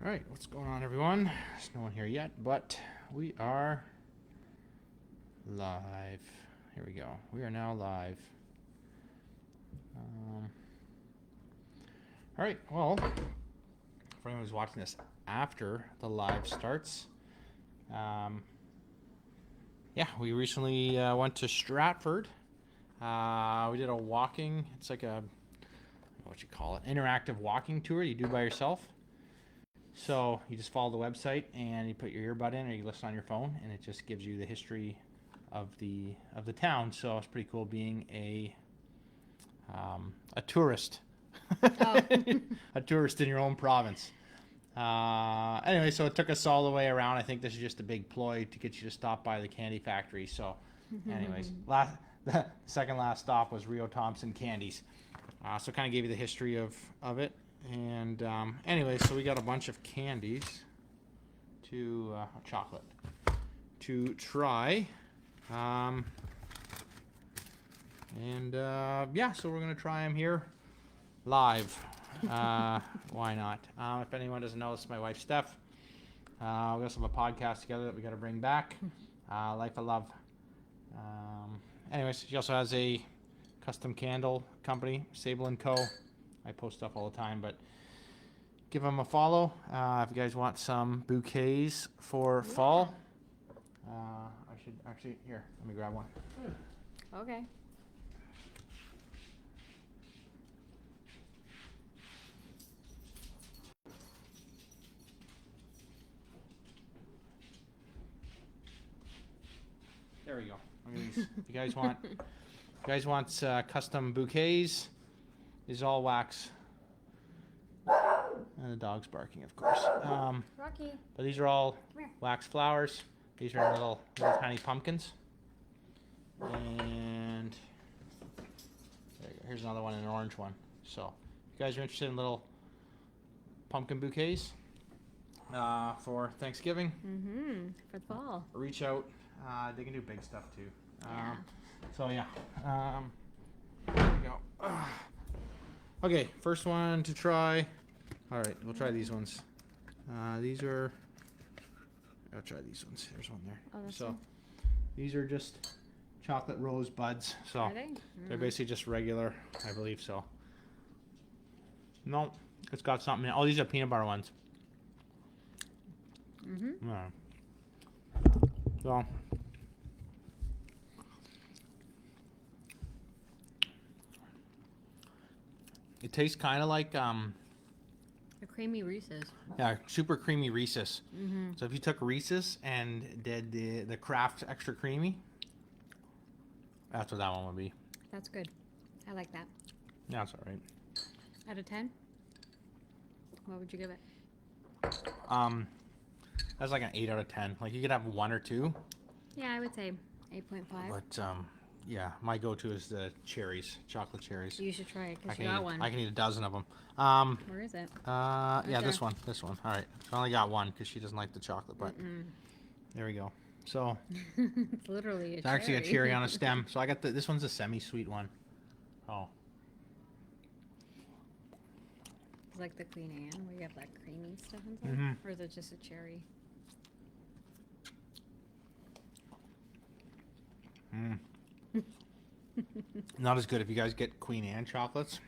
All right, what's going on, everyone? There's no one here yet, but we are live. Here we go. We are now live. All right, well, for anyone who's watching this after the live starts, yeah, we recently went to Stratford. We did a walking, it's like a, what you call it, interactive walking tour you do by yourself. So you just follow the website and you put your earbud in or you listen on your phone, and it just gives you the history of the town. So it's pretty cool being a tourist, a tourist in your own province. Anyway, so it took us all the way around. I think this is just a big ploy to get you to stop by the candy factory. So, anyways, the second last stop was Rheo Thompson Candies. So kind of gave you the history of it. And anyway, so we got a bunch of candies to chocolate to try, and yeah, so we're gonna try them here live. Why not? If anyone doesn't know, this is my wife Steph. We also have a podcast together that we got to bring back. Life of Love. Anyways, she also has a custom candle company, Sable & Co. I post stuff all the time, but give them a follow if you guys want some bouquets for fall. I should actually, here, let me grab one. Okay. There we go. Look at these. If you guys want custom bouquets, these are all wax. And the dog's barking, of course. Rocky. But these are all wax flowers. These are little tiny pumpkins. And there you go. Here's another one, an orange one. So if you guys are interested in little pumpkin bouquets for Thanksgiving, For the fall. reach out. They can do big stuff too. Yeah. So yeah. There we go. Okay, first one to try. All right, we'll try these ones. These are. I'll try these ones. There's one there. Oh, that's so one. these are just chocolate rose buds. So Are they? they're basically just regular, I believe so. No, it's got something. Oh, these are peanut butter ones. Yeah. So. It tastes kind of like A creamy Reese's. yeah, super creamy Reese's. So if you took Reese's and did the Kraft extra creamy, that's what that one would be. That's good. I like that. Yeah, that's all right. Out of 10? What would you give it? That's like an 8 out of 10. Like you could have 1 or 2, Yeah, I would say 8.5. but yeah, my go-to is the cherries, chocolate cherries. You should try it I because can you got eat, one. I can eat a dozen of them. Where is it? Yeah, there. this one. All right, I only got one because she doesn't like the chocolate, but there we go. So It's literally a it's actually a cherry on a stem. So I got this one's a semi-sweet one. Oh, It's like the Queen Anne where you have that creamy stuff inside. Or is it just a cherry? not as good. If you guys get Queen Anne chocolates,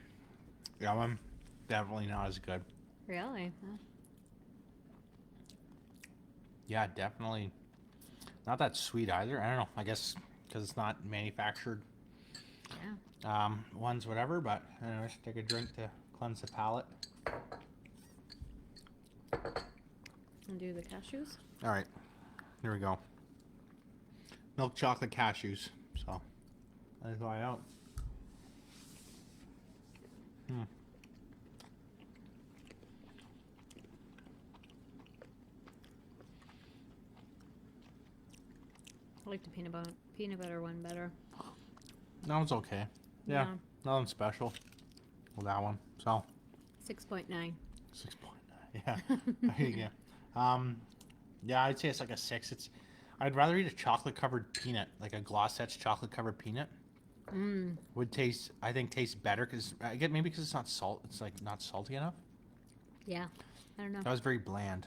that one definitely not as good. Really? Huh. Yeah, definitely not that sweet either. I don't know. I guess because it's not manufactured Yeah. ones, whatever. But anyways, take a drink to cleanse the palate. And do the cashews? All right, here we go. Milk chocolate cashews. So let it try out. I like the peanut butter one better. That one's okay. Yeah, nothing special with that one. So 6.9. 6.9. Yeah, there you go. Yeah, I'd say it's like a 6. I'd rather eat a chocolate covered peanut, like a Glosset's chocolate covered peanut. Would taste, I think, tastes better because maybe because it's not salt. It's like not salty enough. Yeah. I don't know. That was very bland.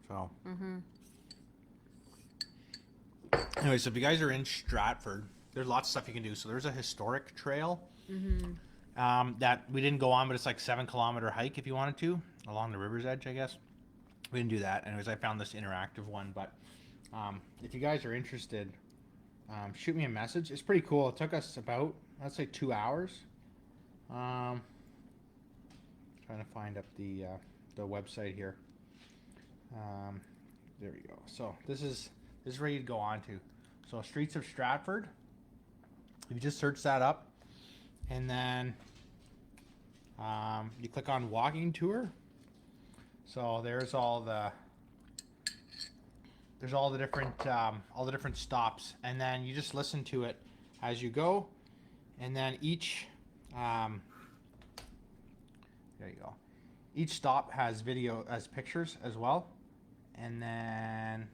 So. Anyway, so if you guys are in Stratford, there's lots of stuff you can do. So there's a historic trail that we didn't go on, but it's like 7-kilometer hike if you wanted to along the river's edge, I guess. We didn't do that. Anyways, I found this interactive one, but if you guys are interested, shoot me a message. It's pretty cool. It took us about, let's say, 2 hours. Trying to find up the website here. There we go. So this is where you'd go on to. So Streets of Stratford. If you just search that up, and then you click on walking tour. So there's all the different stops, and then you just listen to it as you go, and then each there you go. Each stop has pictures as well, and then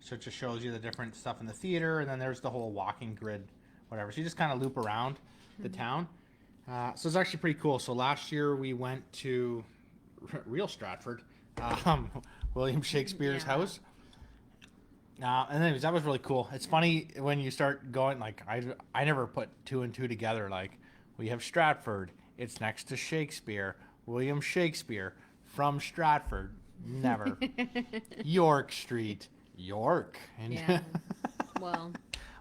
so it just shows you the different stuff in the theater, and then there's the whole walking grid, whatever. So you just kind of loop around the town. So it's actually pretty cool. So last year we went to real Stratford, William Shakespeare's house. And anyways, that was really cool. It's funny when you start going, like, I never put 2 and 2 together. Like, we have Stratford. It's next to Shakespeare. William Shakespeare from Stratford. Never. York Street. York. And Yeah. Well.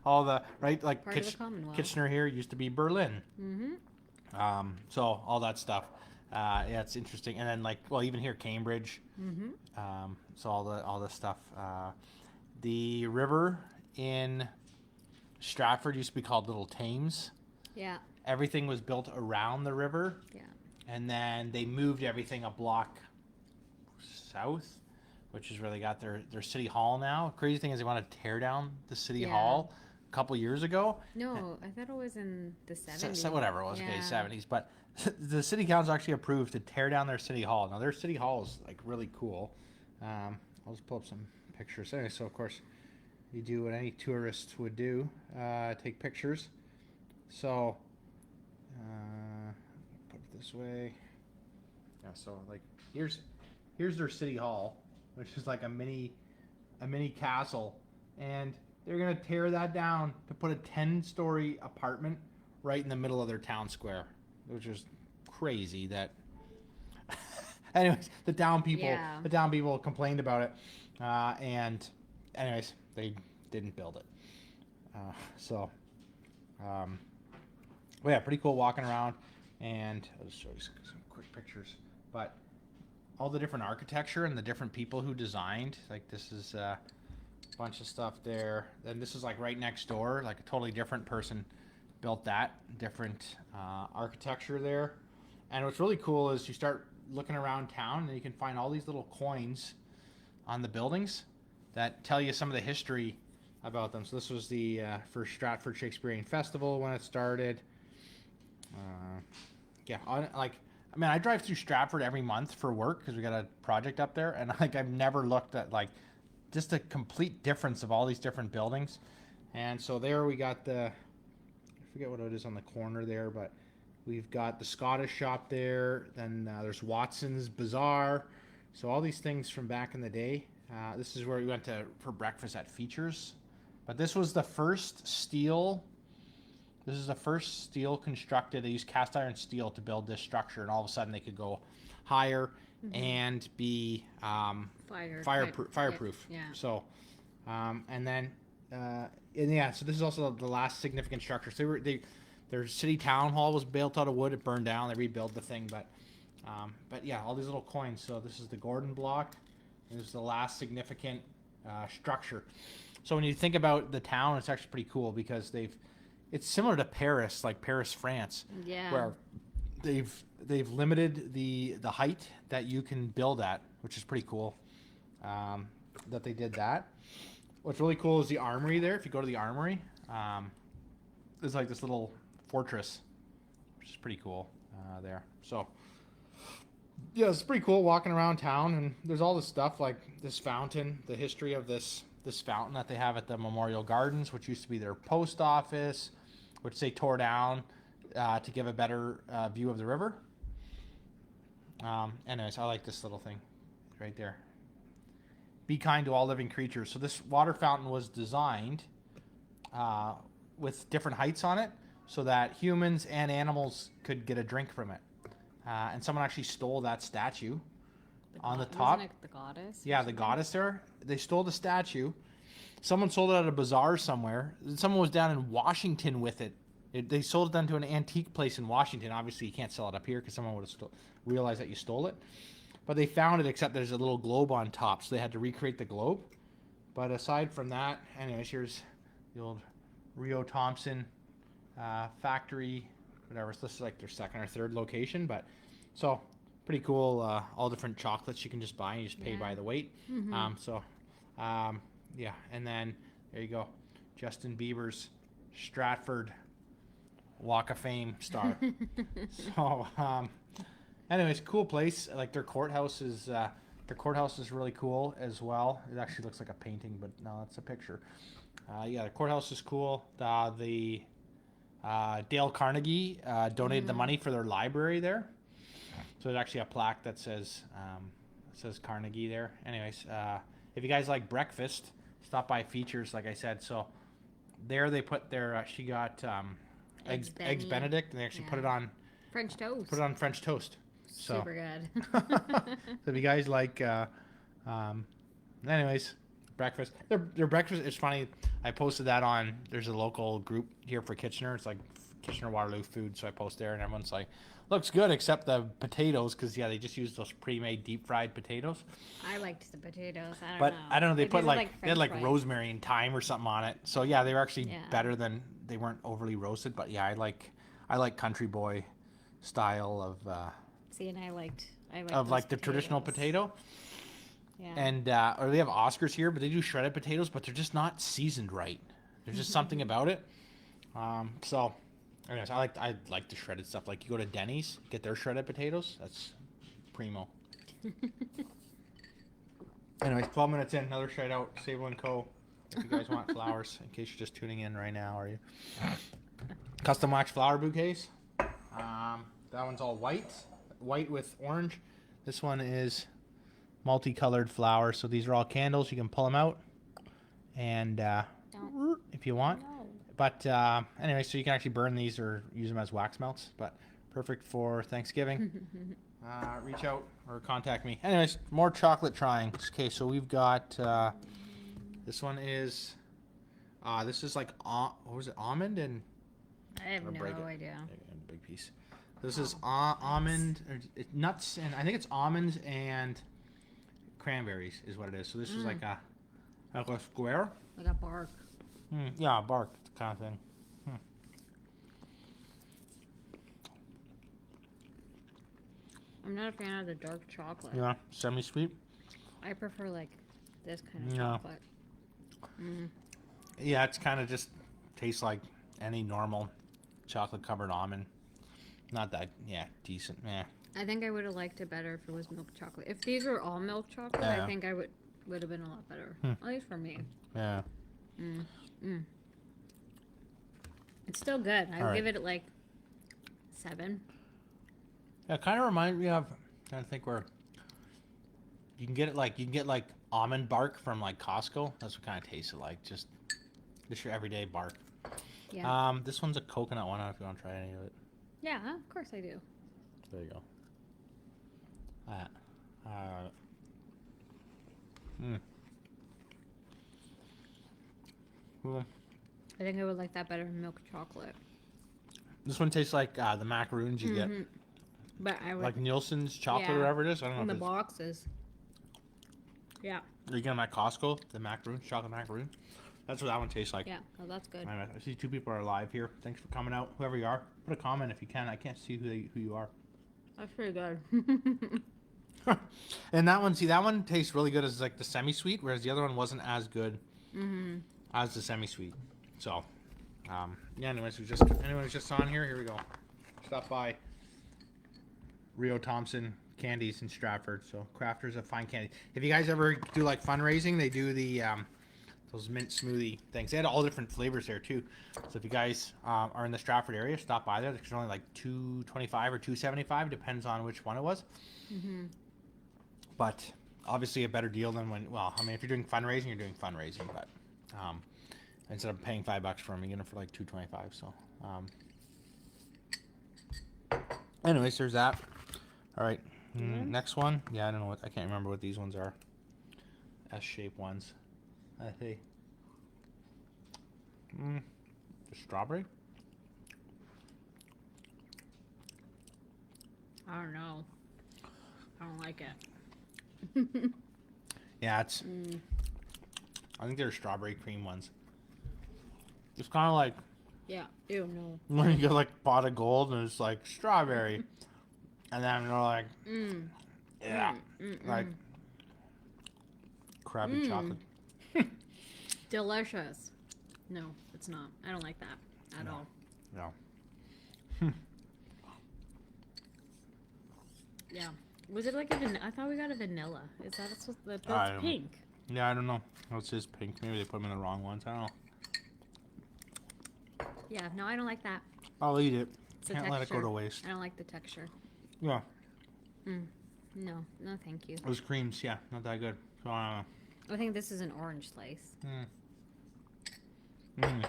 all the, right? Like, Part of the Commonwealth. Kitchener here used to be Berlin. Mm-hmm. So all that stuff. Yeah, it's interesting. And then, like, well, even here, Cambridge. Mm-hmm. So all the stuff. The river in Stratford used to be called Little Thames. Yeah. Everything was built around the river. Yeah. And then they moved everything a block south, which is where they got their city hall now. Crazy thing is they want to tear down the city hall a couple years ago. No, I thought it was in the 70s. So whatever it was, okay, 70s. But the city council actually approved to tear down their city hall. Now, their city hall is, like, really cool. I'll just pull up some pictures. Anyway, so, of course, you do what any tourist would do, take pictures. So, put it this way. Yeah, so, like, here's their city hall, which is like a mini castle. And they're going to tear that down to put a 10-story apartment right in the middle of their town square, which is crazy. That, anyways, the town people complained about it, and anyways, they didn't build it. Well, yeah, pretty cool walking around, and I'll just show you some quick pictures. But all the different architecture and the different people who designed, like, this is a bunch of stuff there. Then this is, like, right next door, like a totally different person built that, different architecture there. And what's really cool is you start looking around town and you can find all these little coins on the buildings that tell you some of the history about them. So this was the first Stratford Shakespearean Festival when it started. I drive through Stratford every month for work because we got a project up there, and, like, I've never looked at, like, just a complete difference of all these different buildings. And so there we got I forget what it is on the corner there, but we've got the Scottish shop there. Then there's Watson's Bazaar. So all these things from back in the day. This is where we went for breakfast at Features. But this was the first steel. This is the first steel constructed. They used cast iron steel to build this structure, and all of a sudden they could go higher and be fireproof. Yeah. So, so this is also the last significant structure. So their city town hall was built out of wood. It burned down. They rebuilt the thing, but yeah, all these little coins. So this is the Gordon block. This is the last significant structure. So when you think about the town, it's actually pretty cool because it's similar to Paris, like Paris, France, where they've limited the height that you can build at, which is pretty cool. That they did that. What's really cool is the armory there. If you go to the armory, there's like this little fortress, which is pretty cool there. So yeah, it's pretty cool walking around town, and there's all this stuff like this fountain, the history of this fountain that they have at the Memorial Gardens, which used to be their post office, which they tore down to give a better view of the river. Anyways, I like this little thing right there. Be kind to all living creatures. So this water fountain was designed with different heights on it so that humans and animals could get a drink from it. And someone actually stole that statue on the top. Wasn't it the goddess? Yeah, the goddess there. They stole the statue. Someone sold it at a bazaar somewhere. Someone was down in Washington with it. They sold it down to an antique place in Washington. Obviously, you can't sell it up here because someone would have realized that you stole it. But they found it, except there's a little globe on top, so they had to recreate the globe. But aside from that, anyways, here's the old Rheo Thompson Factory, whatever. So this is like their second or third location, but so pretty cool. All different chocolates you can just buy. You just pay by the weight. Yeah, and then there you go, Justin Bieber's Stratford Walk of Fame star. So, anyways, cool place. Like their courthouse is really cool as well. It actually looks like a painting, but no, it's a picture. Yeah, the courthouse is cool. The Dale Carnegie donated the money for their library there. So there's actually a plaque that says Carnegie there. Anyways, if you guys like breakfast, stop by Features, like I said. So there they put their she got eggs Benedict, and they actually put it on French toast. Put it on French toast. So. Super good. So if you guys like, anyways, breakfast. Their breakfast is funny. I posted that on. There's a local group here for Kitchener. It's like Kitchener Waterloo Food. So I post there, and everyone's like, looks good except the potatoes, because they just use those pre-made deep fried potatoes. I liked the potatoes. I don't know. They put they had like fries. rosemary and thyme or something on it. So yeah, they were actually better than, they weren't overly roasted. But yeah, I like country boy style of. See, and I liked of like the traditional potato. Yeah. And or they have Oscars here, but they do shredded potatoes, but they're just not seasoned right. There's just something about it. So, anyways, I like the shredded stuff. Like you go to Denny's, get their shredded potatoes. That's primo. Anyways, 12 minutes in, another shout out, Sable & Co. If you guys want flowers, in case you're just tuning in right now, are you? Custom wax flower bouquets. That one's all white with orange. This one is multicolored flowers. So these are all candles. You can pull them out, and if you want. No. But anyway, so you can actually burn these or use them as wax melts. But perfect for Thanksgiving. Reach out or contact me. Anyways, more chocolate trying. Okay, so we've got this one is this is like what was it, almond and I have no idea. A big piece. This is almond, nuts, and I think it's almonds and cranberries is what it is. So this is like a square. Like a bark. Yeah, a bark kind of thing. I'm not a fan of the dark chocolate. Yeah, semi-sweet. I prefer like this kind of chocolate. Yeah, it's kind of just tastes like any normal chocolate-covered almond. Not that, decent. Yeah. I think I would have liked it better if it was milk chocolate. If these were all milk chocolate, I think I would have been a lot better. At least for me. Yeah. It's still good. I would give it like 7. Yeah, it kind of reminds me of, I'm trying to think where you can get like almond bark from like Costco. That's what kind of tastes it like. Just your everyday bark. Yeah. This one's a coconut one. I don't know if you want to try any of it. Yeah, of course I do. There you go. I think I would like that better than milk chocolate. This one tastes like the macaroons you get. But I would, like Nielsen's chocolate or whatever it is. I don't know. In the boxes. Yeah. You get them at Costco, the macaroons, chocolate macaroon. That's what that one tastes like. Yeah, oh, that's good. I see 2 people are live here. Thanks for coming out, whoever you are. Put a comment if you can. I can't see who you are. That's pretty good. And that one tastes really good as like the semi-sweet, whereas the other one wasn't as good as the semi-sweet. So, yeah. Anyone who's just on here we go. Stop by Rheo Thompson Candies in Stratford. So crafters of fine candy. If you guys ever do like fundraising, they do the those mint smoothie things. They had all different flavors there too. So if you guys are in the Stratford area, stop by there. There's only like $2.25 or $2.75, depends on which one it was. Mm-hmm. But obviously a better deal than when. Well, I mean, if you're doing fundraising, you're doing fundraising. But instead of paying $5 for them, you get them for like $2.25. So, anyways, there's that. All right, next one. Yeah, I don't know what. I can't remember what these ones are. S-shaped ones. I think. The strawberry. I don't know. I don't like it. Yeah, it's. I think they're strawberry cream ones. It's kind of like Yeah. Ew, no. when you get like pot of gold and it's like strawberry, and then they're like, yeah, like Krabby chocolate. Delicious. No, it's not. I don't like that at all. No. Yeah. Was it like a I thought we got a vanilla. Is that supposed I that's don't- pink? Yeah, I don't know. What's this pink? Maybe they put them in the wrong ones. I don't know. Yeah. No, I don't like that. I'll eat it. It's the Can't let it go texture. to waste. I don't like the texture. Yeah, No, no, thank you. those creams, yeah, not that good. So I I think this is an orange slice. don't know.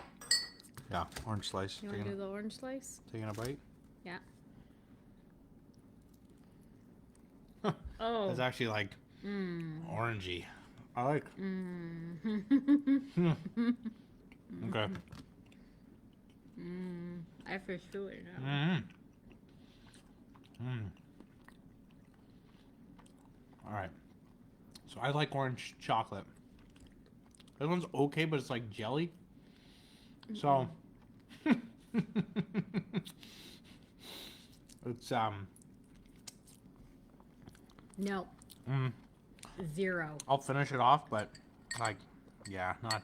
Yeah, orange slice. You want to do the orange slice? Taking a bite. Yeah. Oh. It's actually like orangey. I like. Okay. I for sure know. All right. So I like orange chocolate. This one's okay, but it's like jelly. So it's No. 0. I'll finish it off, but like, yeah, not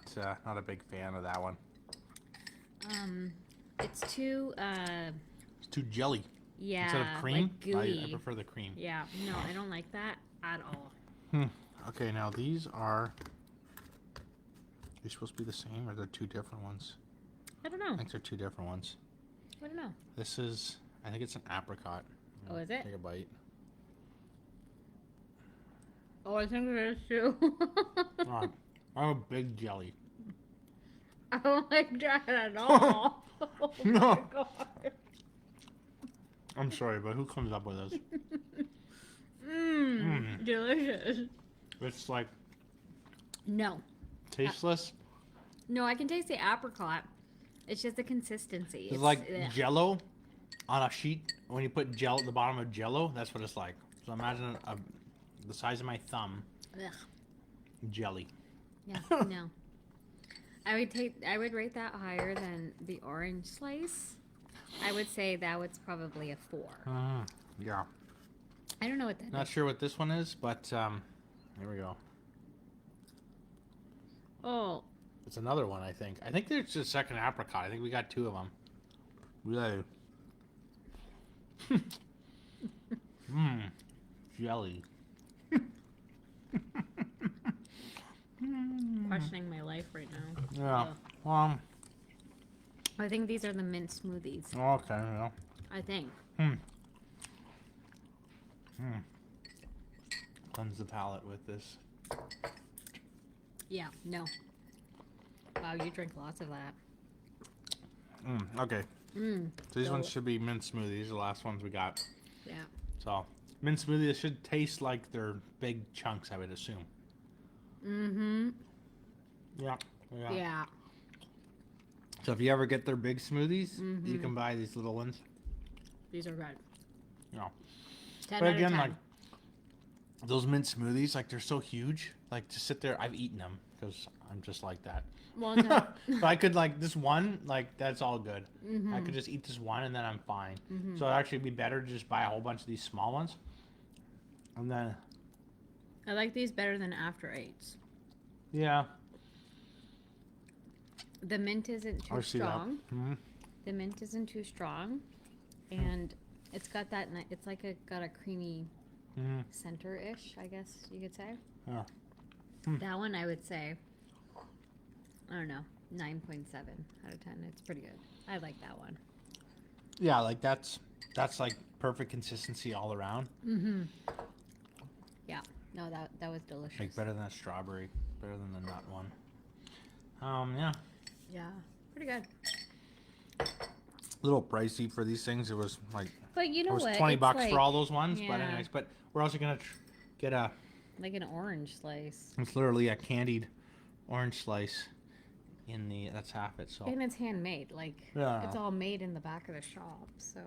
a big fan of that one. It's too It's too jelly. yeah, Instead of cream, like gooey. I prefer the cream. Yeah, no, I don't like that at all. Okay, now these are supposed to be the same, or they're two different ones? I don't know. I think they're two different ones. I don't know. This is, I think it's an apricot. Oh, is it? Take a bite. Oh, I think it is too. Oh, I'm a big jelly. I don't like that at all. Oh my No. God. I'm sorry, but who comes up with this? Delicious. It's like No. tasteless. No, I can taste the apricot. It's just the consistency. It's like ugh. Jello on a sheet. When you put gel at the bottom of Jello, that's what it's like. So imagine the size of my thumb, Ugh. jelly. Yeah, no. I would rate that higher than the orange slice. I would say that was probably a 4. Yeah. I don't know what that Not is. sure what this one is, but here we go. Oh, It's another one, I think. I think there's a second apricot. I think we got 2 of them. Really. Jelly. questioning my life right now. Yeah. Ugh. I think these are the mint smoothies. Okay. Yeah. I think. Cleanse the palate with this. Yeah, no. Wow, you drink lots of that. Okay. So these So- ones should be mint smoothies. The last ones we got. Yeah. So mint smoothies should taste like they're big chunks, I would assume. Yeah. Yeah. So if you ever get their big smoothies, you can buy these little ones. These are good. Yeah. 10 But out again, of 10. like those mint smoothies, like they're so huge. Like to sit there, I've eaten them because I'm just like that. Well, no. But I could like this one, like that's all good. I could just eat this one and then I'm fine. So it'd actually be better to just buy a whole bunch of these small ones. And then, I like these better than After Eights. yeah, The mint isn't I too see that. strong. Mhm. The mint isn't too strong, and it's got that. It's like got a creamy center-ish, I guess you could say. Yeah. That one I would say I don't know, 9.7 out of 10. It's pretty good. I like that one. Yeah, like that's like perfect consistency all around. Mm-hmm. Yeah. No, that was delicious. Like better than a strawberry, better than the nut one. Yeah. Yeah. Pretty good. A little pricey for these things. It was like But you know it was what? $20 It's for all those ones. But yeah. anyways, but we're also gonna get a. Like an orange slice. It's literally a candied orange slice. In the that's half it. So. And it's handmade. Like Yeah. it's all made in the back of the shop. So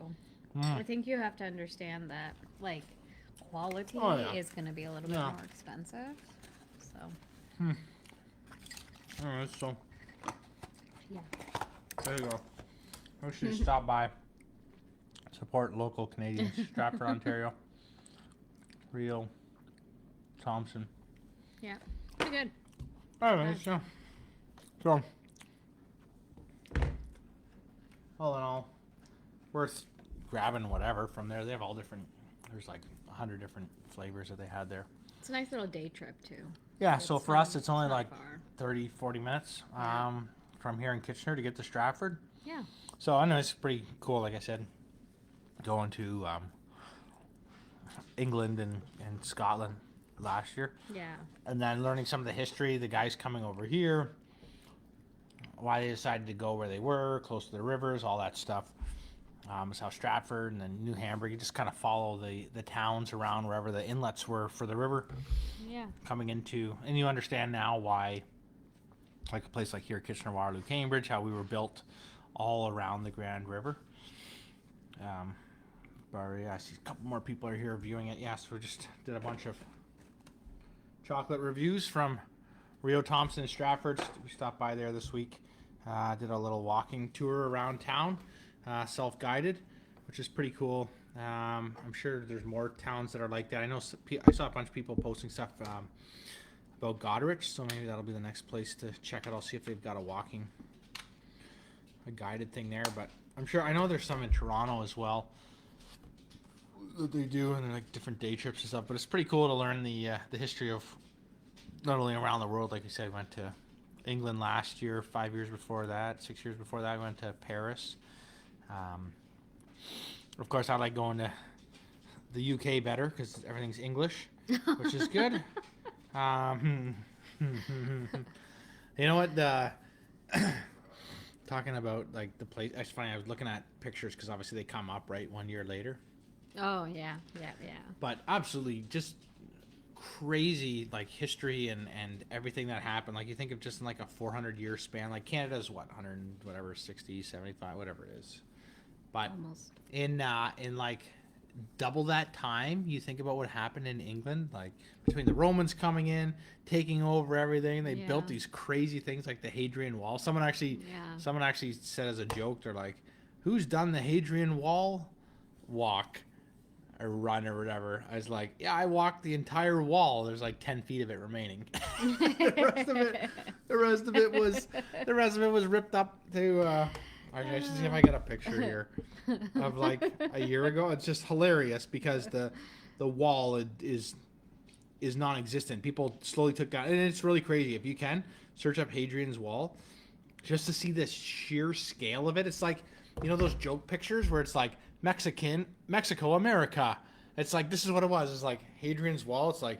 Mm. I think you have to understand that like quality Oh, yeah. is going to be a little bit Yeah. more expensive. So All right, so yeah. there you go. We should stop by. Support local Canadians. Stratford, Ontario. Rheo Thompson. Yeah. Pretty good. All right, so all in all, worth grabbing whatever from there. They have all different. There's like 100 different flavors that they had there. It's a nice little day trip too. Yeah, so for us, it's only not like far. 30, 40 minutes Yeah. from here in Kitchener to get to Stratford. Yeah. So I know it's pretty cool, like I said, going to England and Scotland last year. Yeah. And then learning some of the history, the guys coming over here, why they decided to go where they were, close to the rivers, all that stuff. Is how Stratford and then New Hamburg, you just kind of follow the towns around wherever the inlets were for the river Yeah. coming into, and you understand now why, like a place like here, Kitchener, Waterloo, Cambridge, how we were built all around the Grand River. But yeah, I see a couple more people are here viewing it. Yes, we just did a bunch of chocolate reviews from Rheo Thompson in Stratford. We stopped by there this week. Did a little walking tour around town, self-guided, which is pretty cool. I'm sure there's more towns that are like that. I know I saw a bunch of people posting stuff about Goderich, so maybe that'll be the next place to check out. I'll see if they've got a guided thing there. But I'm sure I know there's some in Toronto as well that they do, and they're like different day trips and stuff. But it's pretty cool to learn the history of not only around the world. Like you said, went to England last year, 5 years before that, 6 years before that, I went to Paris. Of course, I like going to the UK better because everything's English, which is good. You know what? Talking about like the place, it's funny. I was looking at pictures because obviously they come up right 1 year later. Oh yeah. But absolutely just crazy like history and everything that happened. Like you think of just in like a 400-year span. Like Canada's what 100 whatever 60, 75, whatever it is. But Almost. in like double that time, you think about what happened in England, like between the Romans coming in, taking over everything. They built these crazy things like the Hadrian Wall. Someone actually said as a joke, they're like, "Who's done the Hadrian Wall walk or run or whatever?" I was like, "Yeah, I walked the entire wall. There's like 10 feet of it remaining. the rest of it was ripped up to." I should see if I get a picture here of like a year ago. It's just hilarious because the wall is non-existent. People slowly took down, and it's really crazy. If you can search up Hadrian's Wall, just to see this sheer scale of it. It's like, you know, those joke pictures where it's like Mexico, America. It's like this is what it was. It's like Hadrian's Wall. It's like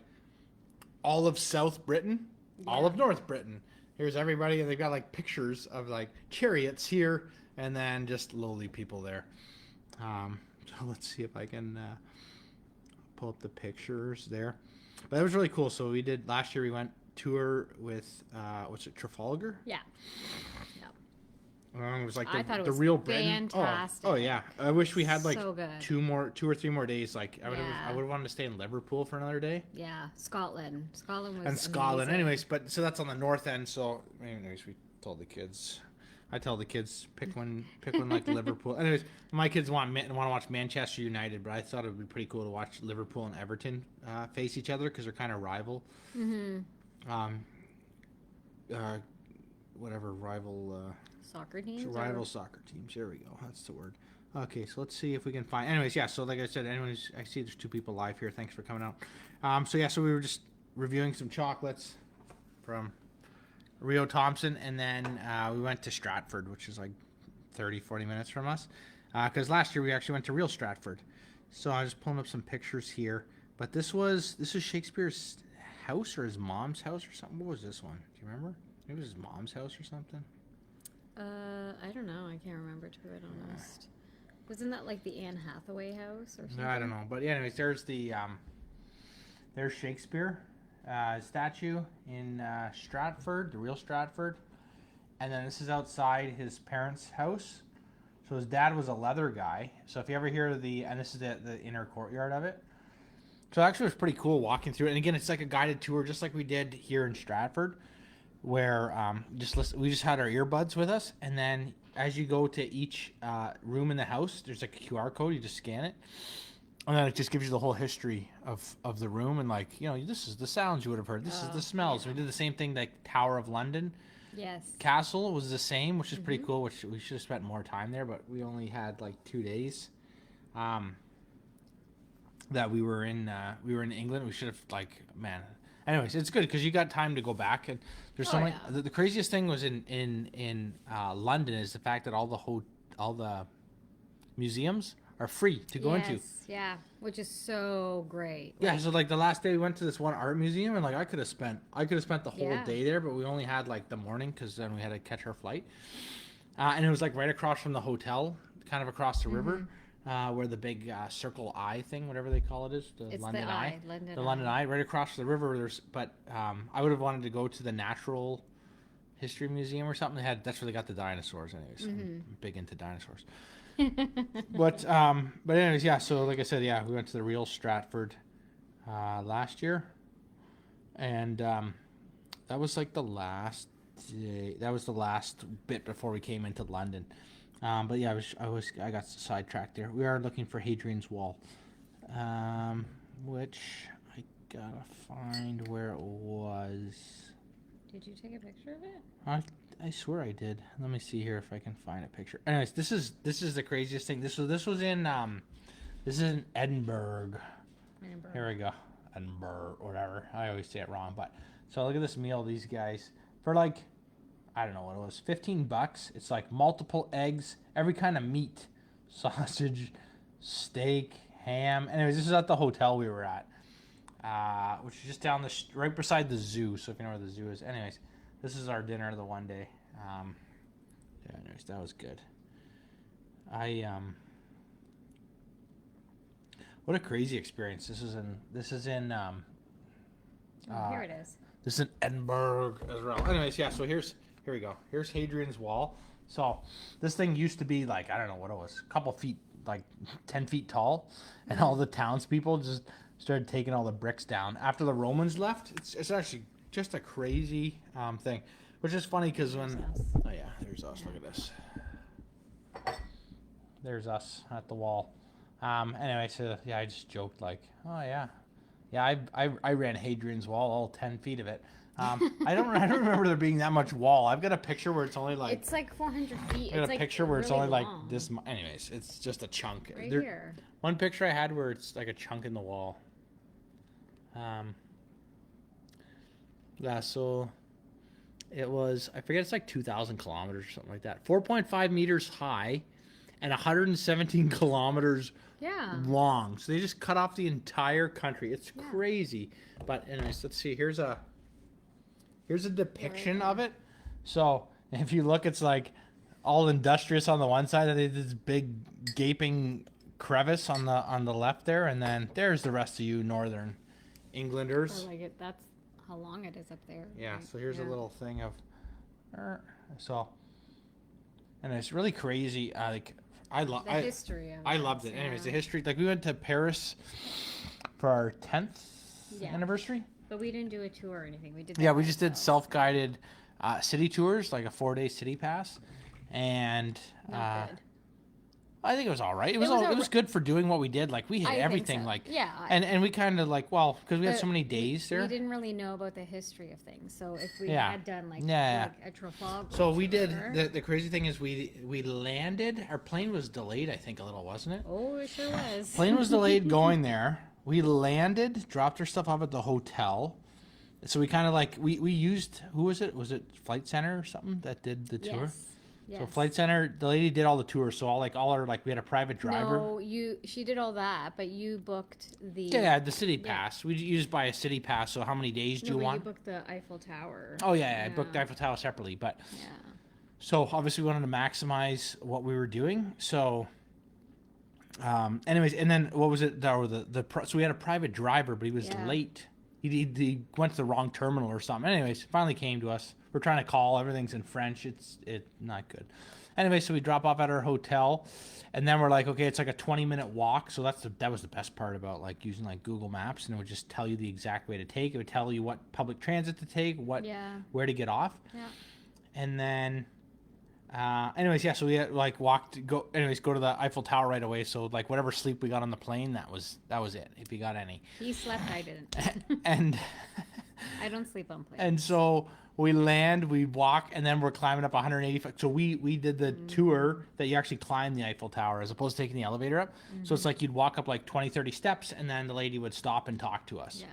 all of South Britain, all of North Britain. Here's everybody, and they've got like pictures of like chariots here. And then just lowly people there. So let's see if I can pull up the pictures there. But that was really cool. So we did last year. We went tour with what's it, Trafalgar? Yeah. It was like I thought it the was real Britain. fantastic. Oh yeah. I wish we had like So good. 2 or 3 more days. Like I would Yeah. have wanted to stay in Liverpool for another day. Yeah. Scotland was And Scotland, amazing. anyways. But so that's on the north end. So anyways, we told the kids. I tell the kids pick one like Liverpool. Anyways, my kids want to watch Manchester United, but I thought it would be pretty cool to watch Liverpool and Everton face each other because they're kind of rival. Rival. Soccer teams. Rival soccer teams. There we go. That's the word. Okay, so let's see if we can find. Anyways, yeah. So like I said, I see there's 2 people live here. Thanks for coming out. So we were just reviewing some chocolates from Rheo Thompson, and then we went to Stratford, which is like 30-40 minutes from us. Because last year we actually went to real Stratford. So I'm just pulling up some pictures here. But this is Shakespeare's house or his mom's house or something. What was this one? Do you remember? Maybe it was his mom's house or something. I don't know. I can't remember, to be honest. Wasn't that like the Anne Hathaway house or something? No, I don't know. But yeah, anyways, there's Shakespeare statue in Stratford, the real Stratford. And then this is outside his parents' house. So his dad was a leather guy. So if you ever hear and this is the inner courtyard of it. So actually it was pretty cool walking through it. And again, it's like a guided tour, just like we did here in Stratford, where we just had our earbuds with us. And then as you go to each room in the house, there's like a QR code. You just scan it. And then it just gives you the whole history of the room. And like, this is the sounds you would have heard. This is the smells. Yeah. We did the same thing, like Tower of London. Yes. Castle was the same, which is pretty cool, which we should have spent more time there, but we only had like 2 days that we were in England. We should have anyways, it's good because you got time to go back, and there's so many. The craziest thing was in London is the fact that all the museums are free to go into. Yeah, which is so great. Yeah, so like the last day we went to this one art museum, and like I could have spent the whole day there, but we only had like the morning because then we had to catch our flight. And it was like right across from the hotel, kind of across the river, where the big circle eye thing, whatever they call it, is It's London the Eye. London The London Eye, right across the river. I would have wanted to go to the Natural History Museum or something. That's where they got the dinosaurs, anyways. I'm big into dinosaurs. But anyways, yeah. So like I said, yeah, we went to the real Stratford last year, and that was like the last day. That was the last bit before we came into London. But yeah, I got sidetracked there. We are looking for Hadrian's Wall, which I gotta find where it was. Did you take a picture of it? I swear I did. Let me see here if I can find a picture. Anyways, this is the craziest thing. This was in Edinburgh. Here we go. Edinburgh, whatever. I always say it wrong, but so look at this meal these guys for like, I don't know what it was, $15. It's like multiple eggs, every kind of meat, sausage, steak, ham. Anyways, this is at the hotel we were at, which is just down right beside the zoo. So if you know where the zoo is. Anyways, this is our dinner the one day. Yeah, anyways, that was good. What a crazy experience. This is in here it is. This is in Edinburgh as well. Anyways, yeah, so here we go. Here's Hadrian's Wall. So this thing used to be like, I don't know what it was, a couple feet, like 10 feet tall, and all the townspeople just started taking all the bricks down. After the Romans left, it's actually just a crazy thing, which is funny because there's us. Look at this. There's us at the wall. Anyway, so yeah, I just joked like, oh yeah, I ran Hadrian's Wall, all 10 feet of it. I don't remember there being that much wall. I've got a picture where it's only like, it's like 400 feet. I got a picture where it's only long. like this. Anyways, it's just a chunk. Right here. One picture I had where it's like a chunk in the wall. Yeah, so it was, I forget, it's like 2,000 kilometers or something like that. 4.5 meters high and 117 kilometers long. So they just cut off the entire country. It's crazy. But anyways, let's see. Here's a depiction of it. So if you look, it's like all industrious on the one side, and this big gaping crevice on the left there, and then there's the rest of you northern Englanders. That's how long it is up there. Yeah, right? so here's a little thing of, and it's really crazy. I loved it. Anyways, the history. Like we went to Paris for our 10th anniversary. But we didn't do a tour or anything. We did. We just did self-guided city tours, like a 4-day city pass, and Not good. I think it was all right. It was good for doing what we did. Like we hit everything. So. Like yeah. And we kind of like because we had so many days there. We didn't really know about the history of things. So if we had done like a Trafalgar. So we did. The crazy thing is we landed. Our plane was delayed. I think a little, wasn't it? Oh, it sure was. Plane was delayed going there. We landed, dropped our stuff off at the hotel, So we kind of like we used, who was it? Was it Flight Center or something that did the tour? Yes. Yes. So Flight Center, the lady did all the tours. So all our like we had a private driver. No, she did all that, but you booked the. Yeah, the city pass. We used by a city pass. So how many days do you want? You booked the Eiffel Tower. Oh yeah, I booked the Eiffel Tower separately, but Yeah. so obviously we wanted to maximize what we were doing. So, anyways, and then what was it? So we had a private driver, but he was late. He went to the wrong terminal or something. Anyways, finally came to us. We're trying to call. Everything's in French. It's not good. Anyway, so we drop off at our hotel, and then we're like, okay, it's like a 20-minute walk. So that was the best part about like using like Google Maps, and it would just tell you the exact way to take. It would tell you what public transit to take, where to get off. Yeah. And then, anyways, so we had, like go to the Eiffel Tower right away. So like whatever sleep we got on the plane, that was it. If you got any. He slept. I didn't. And I don't sleep on planes. and so we land, we walk, and then we're climbing up 185. So we did the tour that you actually climb the Eiffel Tower as opposed to taking the elevator up. So it's like you'd walk up like 20, 30 steps, and then the lady would stop and talk to us. Yeah.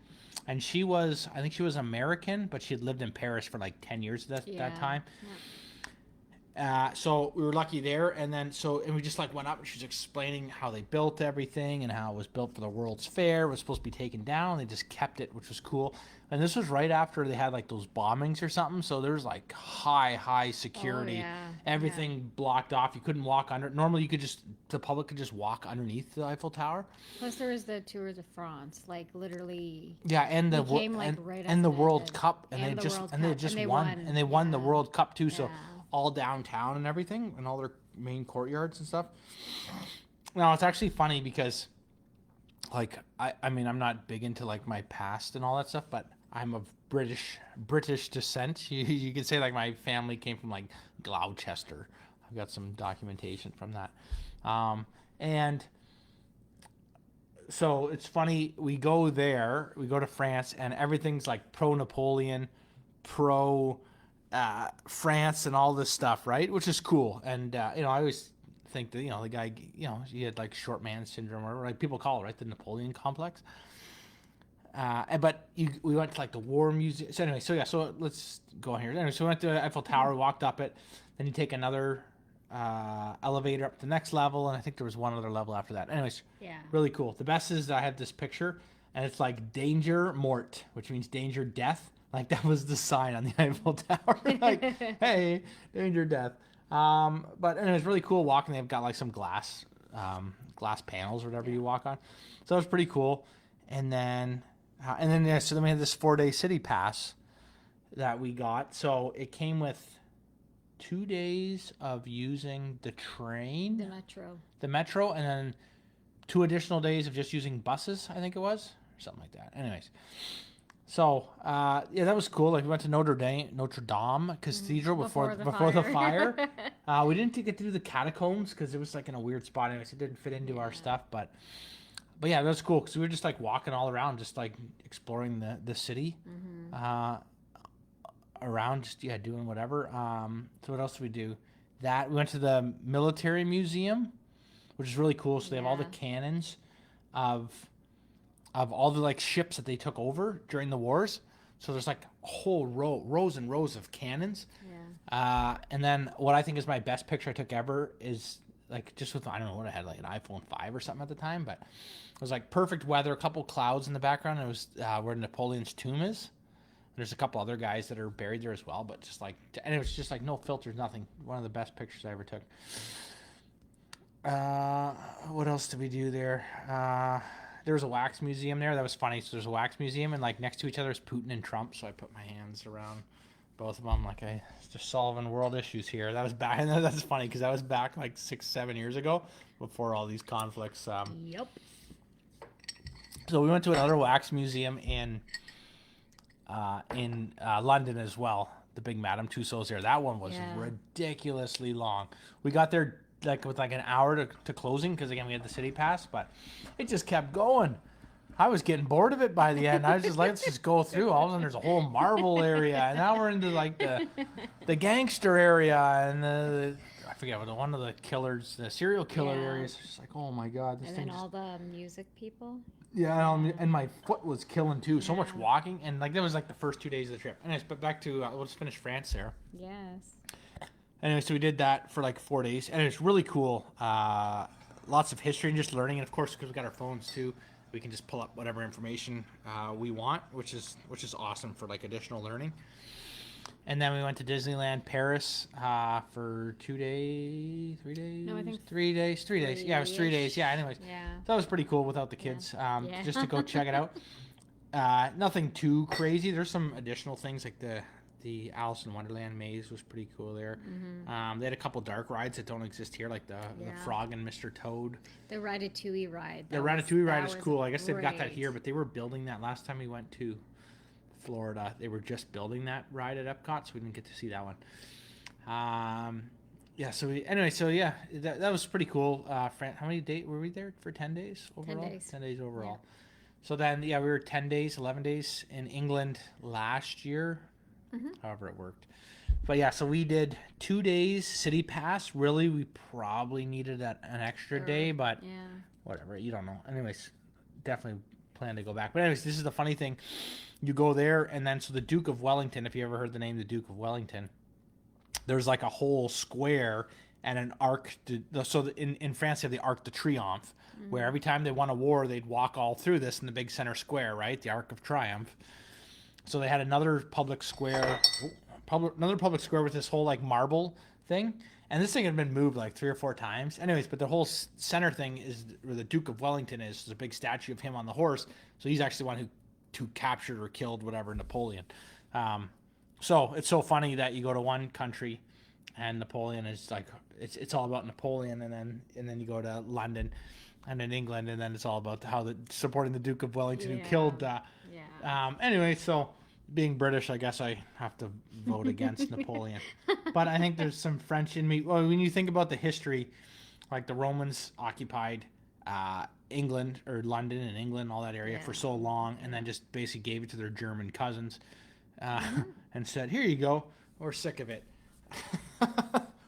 And I think she was American, but she had lived in Paris for like 10 years at that time. Yeah. So we were lucky there, and we just like went up, and she was explaining how they built everything and how it was built for the World's Fair. It was supposed to be taken down. They just kept it, which was cool. And this was right after they had like those bombings or something. So there was like high security. Oh, yeah. Everything blocked off. You couldn't walk under. Normally the public could just walk underneath the Eiffel Tower. Plus there was the Tour de France, like literally. Yeah, and the World Cup, and they won the World Cup too. So all downtown and everything, and all their main courtyards and stuff. Now it's actually funny because, like, I mean, I'm not big into like my past and all that stuff, but I'm of British descent. You could say like my family came from like Gloucester. I've got some documentation from that, and so it's funny. We go to France, and everything's like pro Napoleon, pro France, and all this stuff, right? Which is cool. And I always think that the guy, he had like short man syndrome, or like people call it, right, the Napoleon complex. But we went to like the War Museum. So anyway, so let's go on here. Anyway, so we went to the Eiffel Tower, walked up it, then you take another elevator up to the next level, and I think there was one other level after that. Anyways, really cool. The best is I have this picture, and it's like danger mort, which means danger death. Like that was the sign on the Eiffel Tower. Like, hey, danger death. But it was really cool walking. They've got like some glass panels or whatever you walk on. So it was pretty cool. And then so then we had this 4-day city pass that we got. So it came with 2 days of using the train, the metro, and then 2 additional days of just using buses, I think it was, or something like that. Anyways. So, that was cool. Like we went to Notre Dame Cathedral before the fire. We didn't get to do the catacombs because it was like in a weird spot. Anyways, it didn't fit into our stuff. But yeah, that was cool because we were just like walking all around, just like exploring the city, around, just doing whatever. So what else did we do? We went to the military museum, which is really cool. So they have all the cannons of all the like ships that they took over during the wars. So there's like a whole rows and rows of cannons. And then what I think is my best picture I took ever is like just with, I don't know what I had, like an iPhone 5 or something at the time, but it was like perfect weather, a couple clouds in the background. And it was where Napoleon's tomb is. And there's a couple other guys that are buried there as well, but just like, and it was just like no filters, nothing. One of the best pictures I ever took. What else did we do there? There was a wax museum there. That was funny. So there's a wax museum, and like next to each other is Putin and Trump. So I put my hands around both of them, like I just solving world issues here. That was back, and that's funny because that was back like 6-7 years ago, before all these conflicts. Yep. So we went to another wax museum in London as well. The big Madame Tussauds there. That one was ridiculously long. We got there like with like an hour to closing because again we had the city pass, but it just kept going. I was getting bored of it by the end. I was just like, let's just go through. All of a sudden there's a whole marble area, and now we're into like the gangster area and I forget what one of the killers, the serial killer areas. It's just like, oh my god, this and thing. And then all the music people. Yeah, and my foot was killing too. So much walking, and like that was like the first 2 days of the trip. Anyways, but back to we'll just finish France there. Yes. Anyway, so we did that for like 4 days, and it's really cool. Lots of history and just learning, and of course, because we got our phones too, we can just pull up whatever information we want, which is awesome for like additional learning. And then we went to Disneyland Paris for 2 days, 3 days. No, I think 3 days, 3 days. Yeah, it was 3 days. Yeah, anyways, Yeah. that was pretty cool without the kids. Yeah. Just to go check it out. Nothing too crazy. There's some additional things like the Alice in Wonderland maze was pretty cool there. They had a couple dark rides that don't exist here, like the Frog and Mr. Toad. The Ratatouille ride. The Ratatouille ride is cool. I guess they've got that great. here, but they were building that last time we went to Florida. They were just building that ride at Epcot, so we didn't get to see that one. Yeah, so that was pretty cool. How many days were we there for? 10 days overall? 10 days. 10 days overall. Yeah. So then, we were 10 days, 11 days in England last year. However it worked. But yeah, so we did 2 days city pass. Really, we probably needed an extra day, but whatever. You don't know. Anyways, definitely plan to go back. But anyways, this is the funny thing. You go there, and then so the Duke of Wellington, if you ever heard the name the Duke of Wellington, there's like a whole square and an arc. So in France, they have the Arc de Triomphe, where every time they won a war, they'd walk all through this in the big center square, right? The Arc of Triumph. So they had another public square with this whole like marble thing, and this thing had been moved like 3 or 4 times. Anyways, but the whole center thing is where the Duke of Wellington is. There's a big statue of him on the horse. So he's actually the one who captured or killed whatever Napoleon. So it's so funny that you go to one country, and Napoleon is like it's all about Napoleon, and then you go to London, and then England, and then it's all about supporting the Duke of Wellington who killed. Anyway, so being British, I guess I have to vote against Napoleon. But I think there's some French in me. Well, when you think about the history, like the Romans occupied England or London and England, all that area for so long, and then just basically gave it to their German cousins and said, "Here you go. We're sick of it."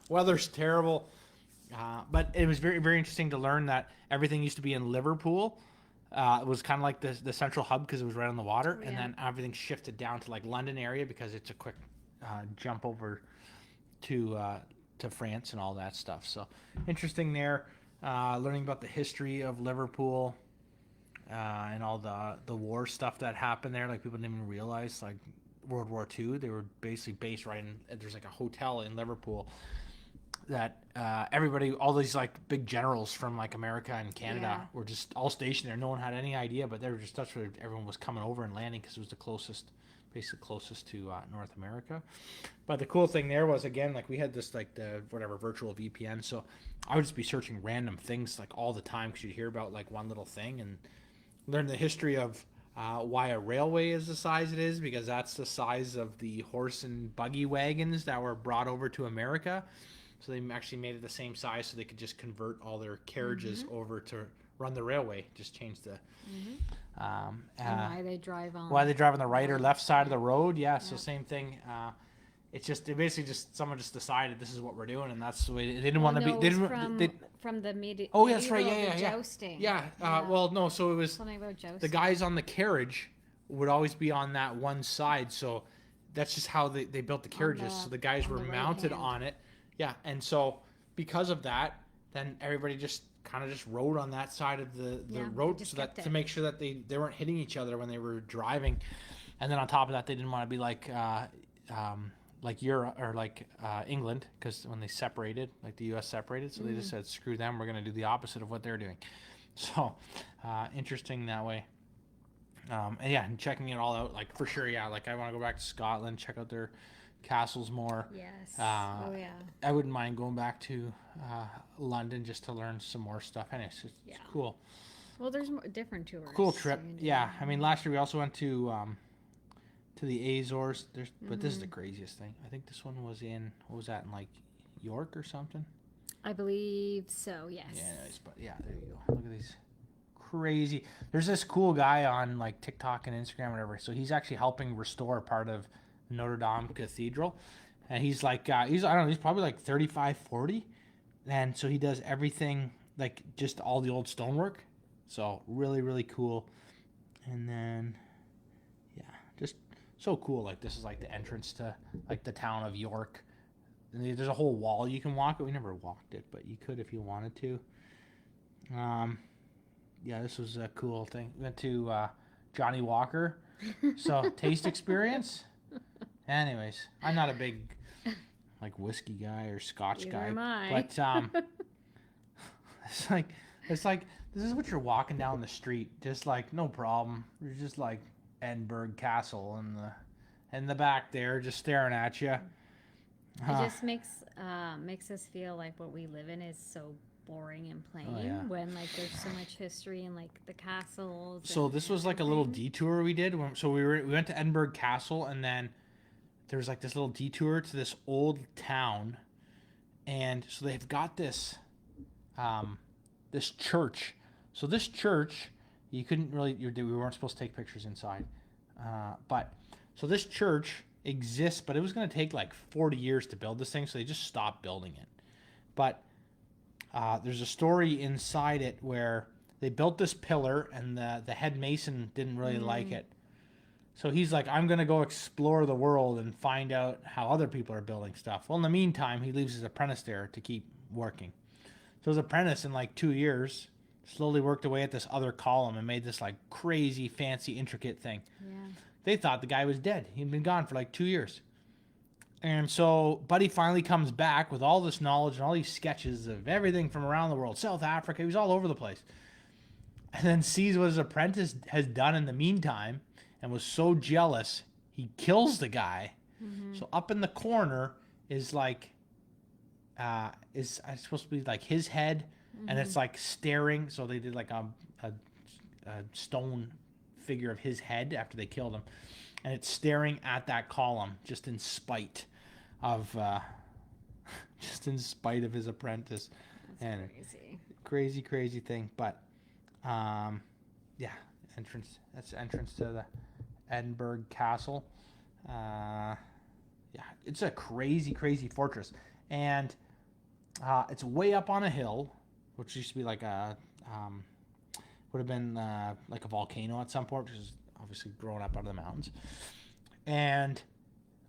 Weather's terrible. But it was very, very interesting to learn that everything used to be in Liverpool. It was kind of like the central hub because it was right on the water, and then everything shifted down to like London area because it's a quick jump over to France and all that stuff. So interesting there, learning about the history of Liverpool and all the war stuff that happened there. Like people didn't even realize, like World War II, they were basically based right in. There's like a hotel in Liverpool that everybody, all these like big generals from like America and Canada were just all stationed there. No one had any idea, but they were just that's where everyone was coming over and landing because it was basically closest to North America. But the cool thing there was, again, like we had this like the whatever virtual VPN, so I would just be searching random things like all the time because you'd hear about like one little thing and learn the history of why a railway is the size it is, because that's the size of the horse and buggy wagons that were brought over to America. So they actually made it the same size so they could just convert all their carriages over to run the railway. Just change the and why they drive on the right or left side of the road. So same thing. It basically just someone just decided this is what we're doing, and that's the way they didn't want to be. From the media. Oh, that's right. Yeah. Jousting. Well, no. So it was something about jousting. The guys on the carriage would always be on that one side. So that's just how they built the carriages. So the guys were mounted on it. Yeah, and so because of that, then everybody just kind of just rode on that side of the road so that to make sure that they weren't hitting each other when they were driving. And then on top of that, they didn't want to be like Europe or like England, because when they separated, like the U.S. separated, so they just said, screw them, we're going to do the opposite of what they're doing. So interesting that way. And checking it all out, like for sure, like I want to go back to Scotland, check out their castles more. Yes. I wouldn't mind going back to London just to learn some more stuff. Anyways, it's cool. Well, there's more different tours. Cool trip. Yeah. I mean, last year we also went to the Azores. But this is the craziest thing. I think this one was in, what was that, in like York or something? I believe so, yes. Yeah, anyways, but yeah, there you go. Look at these crazy. There's this cool guy on like TikTok and Instagram, whatever. So he's actually helping restore part of Notre Dame Cathedral, and he's like he's probably like 35, 40, and so he does everything, like just all the old stonework, So really, really cool. And then, yeah, just so cool. Like this is like the entrance to like the town of York. And there's a whole wall you can walk it. We never walked it, but you could if you wanted to. Yeah, this was a cool thing. We went to Johnny Walker. So taste experience. Anyways, I'm not a big like whiskey guy or Scotch Neither guy, am I. but it's like this is what you're walking down the street, just like no problem. You're just like Edinburgh Castle in the back there, just staring at you. It just makes us feel like what we live in is so boring and plain when like there's so much history and like the castles. So this was like a little detour we did. So we went to Edinburgh Castle, and then there was like this little detour to this old town, and so they've got this this church. So this church, you couldn't really, we weren't supposed to take pictures inside, but so this church exists, but it was going to take like 40 years to build this thing, so they just stopped building it. But there's a story inside it where they built this pillar, and the head mason didn't really like it. So he's like, I'm going to go explore the world and find out how other people are building stuff. Well, in the meantime, he leaves his apprentice there to keep working. So his apprentice, in like 2 years, slowly worked away at this other column and made this like crazy, fancy, intricate thing. Yeah. They thought the guy was dead. He'd been gone for like 2 years. And so Buddy finally comes back with all this knowledge and all these sketches of everything from around the world. South Africa, he was all over the place. And then sees what his apprentice has done in the meantime and was so jealous, he kills the guy. Mm-hmm. So up in the corner is like, is supposed to be like his head, and it's like staring. So they did like a stone figure of his head after they killed him, and it's staring at that column just in spite of his apprentice. That's And crazy thing. But yeah, that's the entrance to the Edinburgh Castle. Yeah, it's a crazy fortress, and it's way up on a hill, which used to be like a would have been like a volcano at some point, which is obviously growing up out of the mountains. And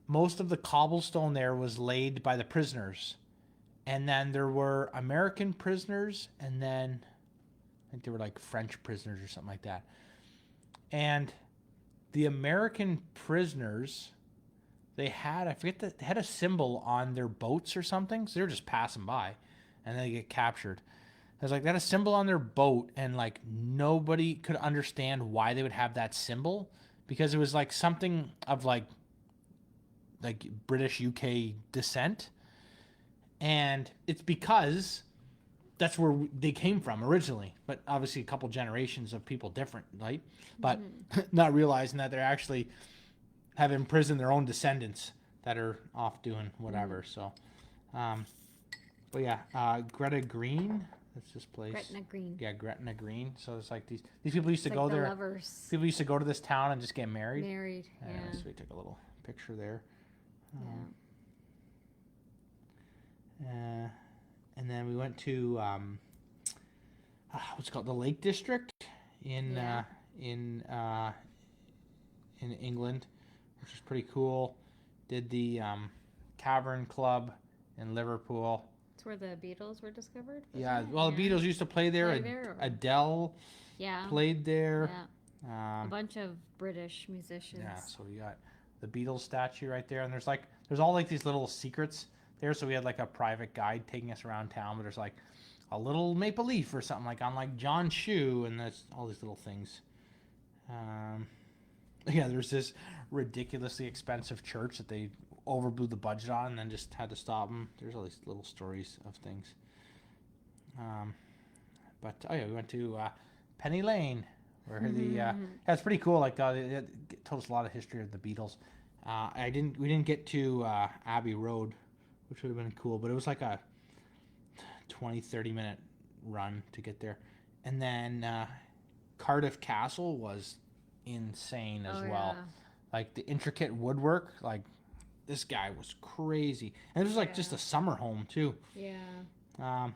most of the cobblestone there was laid by the prisoners, and then there were American prisoners, and then I think there were like French prisoners or something like that. And the American prisoners, they had, I forget that, they had a symbol on their boats or something, so they were just passing by, and then they get captured. I was like, they had a symbol on their boat, and like nobody could understand why they would have that symbol, because it was like something of like British UK descent, and it's because that's where they came from originally, but obviously a couple generations of people different, right? But not realizing that they're actually have imprisoned their own descendants that are off doing whatever. So, but yeah, Greta Green. That's this place. Gretna Green. Yeah, Gretna Green. So it's like these people used to It's go like the there. lovers. People used to go to this town and just get married. Yeah. So we took a little picture there. And then we went to what's it called, the Lake District in England, which is pretty cool. Did the Cavern Club in Liverpool. It's where the Beatles were discovered. Yeah, well, the Beatles used to play there. Adele played there. Yeah. A bunch of British musicians. Yeah, so we got the Beatles statue right there, and there's all like these little secrets there. So we had like a private guide taking us around town, but there's like a little maple leaf or something like on like John's shoe, and there's all these little things. Yeah, there's this ridiculously expensive church that they overblew the budget on and then just had to stop them. There's all these little stories of things. But we went to Penny Lane, where it's pretty cool. Like it told us a lot of history of the Beatles. We didn't get to Abbey Road, which would have been cool, but it was like a 20-30 minute run to get there. And then Cardiff Castle was insane as well. Like the intricate woodwork, like this guy was crazy. And it was like just a summer home too. Yeah.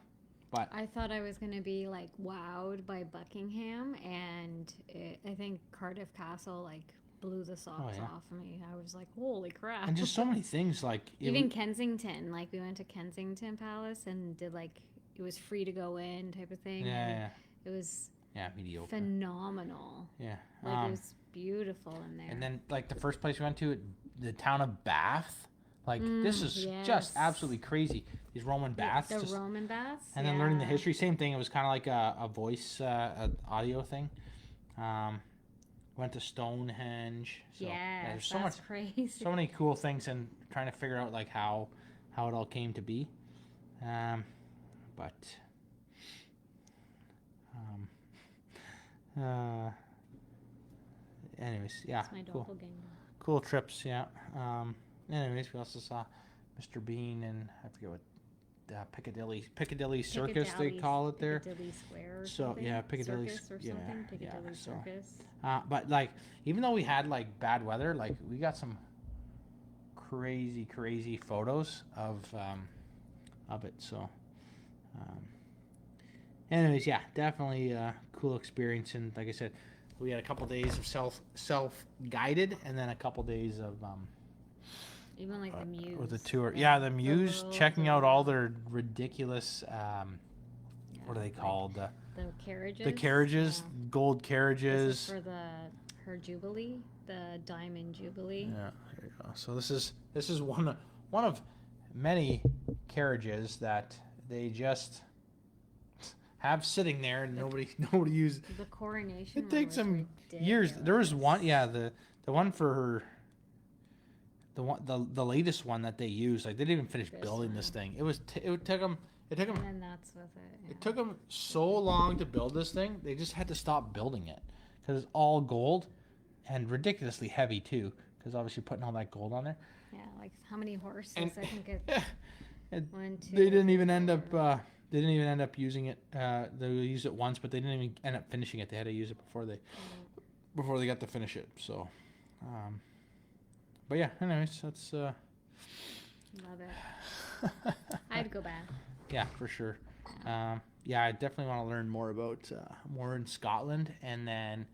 But I thought I was going to be like wowed by Buckingham, and I think Cardiff Castle like blew the socks off me. I was like, holy crap. And just so many things like even Kensington, like we went to Kensington Palace and did like it was free to go in type of thing. Yeah. It was mediocre. Phenomenal. Yeah. Like it was beautiful in there. And then like the first place we went to, the town of Bath. Like this is just absolutely crazy. These Roman baths. The Roman baths. And then learning the history, same thing. It was kind of like a voice, audio thing. Went to Stonehenge. So, there's so much crazy. So many cool things, and trying to figure out like how it all came to be. Anyways, yeah, it's my cool. Cool trips, yeah. Anyways, we also saw Mr. Bean and I forget what Piccadilly Circus they call it there. Piccadilly Square or so something? yeah, Piccadilly Circus or something. Piccadilly Circus. But like even though we had like bad weather, like we got some crazy photos of it. So anyways, yeah, definitely a cool experience. And like I said, we had a couple days of self guided, and then a couple days of even like the Muse. With the tour. Yeah, the Muse, checking out all their ridiculous, what are they called? The carriages. The carriages, gold carriages. This is for her Jubilee, the Diamond Jubilee. Yeah, there you go. So this is one of many carriages that they just have sitting there and nobody uses. The coronation. It takes them years. There was one, the one for her. The latest one that they used, like they didn't even finish building this thing. It took them. And then that's with it. Yeah. It took them so long to build this thing. They just had to stop building it because it's all gold and ridiculously heavy too. Because obviously putting all that gold on there. Yeah, like how many horses? And, I think it's 1, 2. They didn't even end up. They didn't even end up using it. They used it once, but they didn't even end up finishing it. They had to use it before they got to finish it. So. But yeah, anyways, that's love it. I'd go back. Yeah, for sure. Yeah, I definitely want to learn more about more in Scotland, and then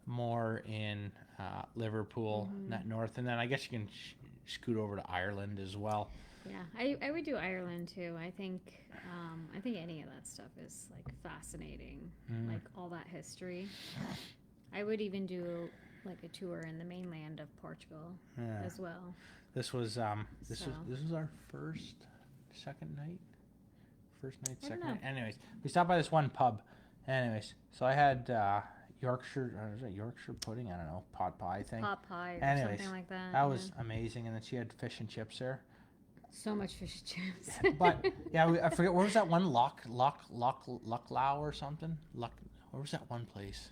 more in Liverpool, that north, and then I guess you can scoot over to Ireland as well. Yeah, I would do Ireland too. I think any of that stuff is like fascinating, like all that history. I would even do like a tour in the mainland of Portugal as well. This was our second night. Anyways, we stopped by this one pub. Anyways, so I had Yorkshire pudding? I don't know, pot pie thing. Pot pie or something like that. That was amazing, and then she had fish and chips there. So much fish and chips. But yeah, I forget where was that one Lucklow or something. Where was that one place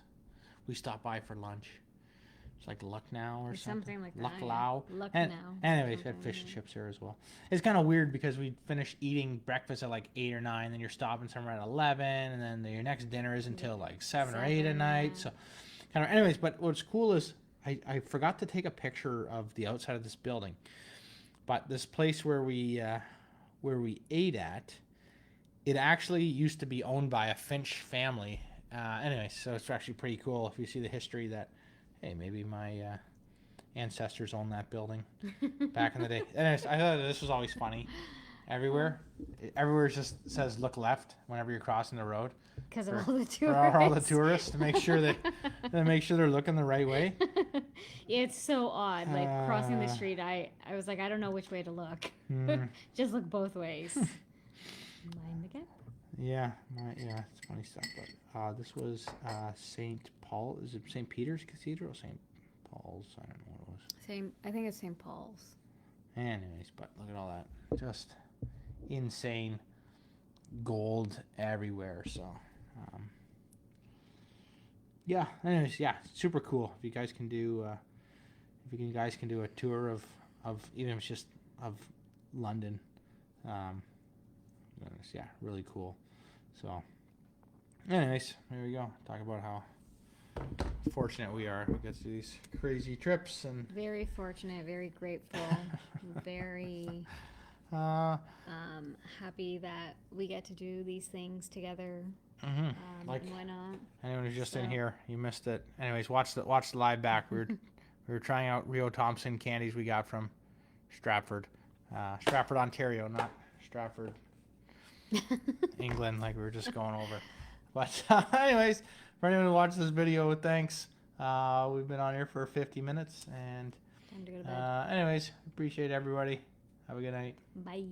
we stopped by for lunch? It's like Lucknow or something like that. Lucklow. Lucknow. Anyways, we had fish and chips here as well. It's kind of weird because we finished eating breakfast at like 8 or 9, then you're stopping somewhere at 11, and then your next dinner is until like 7 or 8 at night. So kind of. Anyways, but what's cool is I forgot to take a picture of the outside of this building, but this place where we ate at, it actually used to be owned by a Finch family. Anyway, so it's actually pretty cool if you see the history that. Hey, maybe my ancestors owned that building back in the day. Anyways, I thought this was always funny. Everywhere just says look left whenever you're crossing the road. Because of all the tourists. For all the tourists to make sure they're looking the right way. Yeah, it's so odd. Like crossing the street, I was like, I don't know which way to look. Just look both ways. Mind the gap. Yeah, it's funny stuff. But this was St. Paul. Is it St. Peter's Cathedral? St. Paul's? I don't know what it was. I think it's St. Paul's. Anyways, but look at all that. Just insane gold everywhere. So, yeah. Anyways, yeah, super cool. If you guys can do, a tour of even if it's just of London, yeah, really cool. So, anyways, there we go. Talk about how fortunate we are. We get to do these crazy trips and very fortunate, very grateful, very Happy that we get to do these things together. Like And why not? anyone who's just in So- here, you missed it. Anyways, watch the live back. We were trying out Rheo Thompson candies we got from Stratford, Stratford, Ontario, not Stratford, England. Like we were just going over. But anyways, for anyone who watched this video, thanks. We've been on here for 50 minutes, and Time to go to bed. anyways, appreciate everybody. Have a good night. Bye.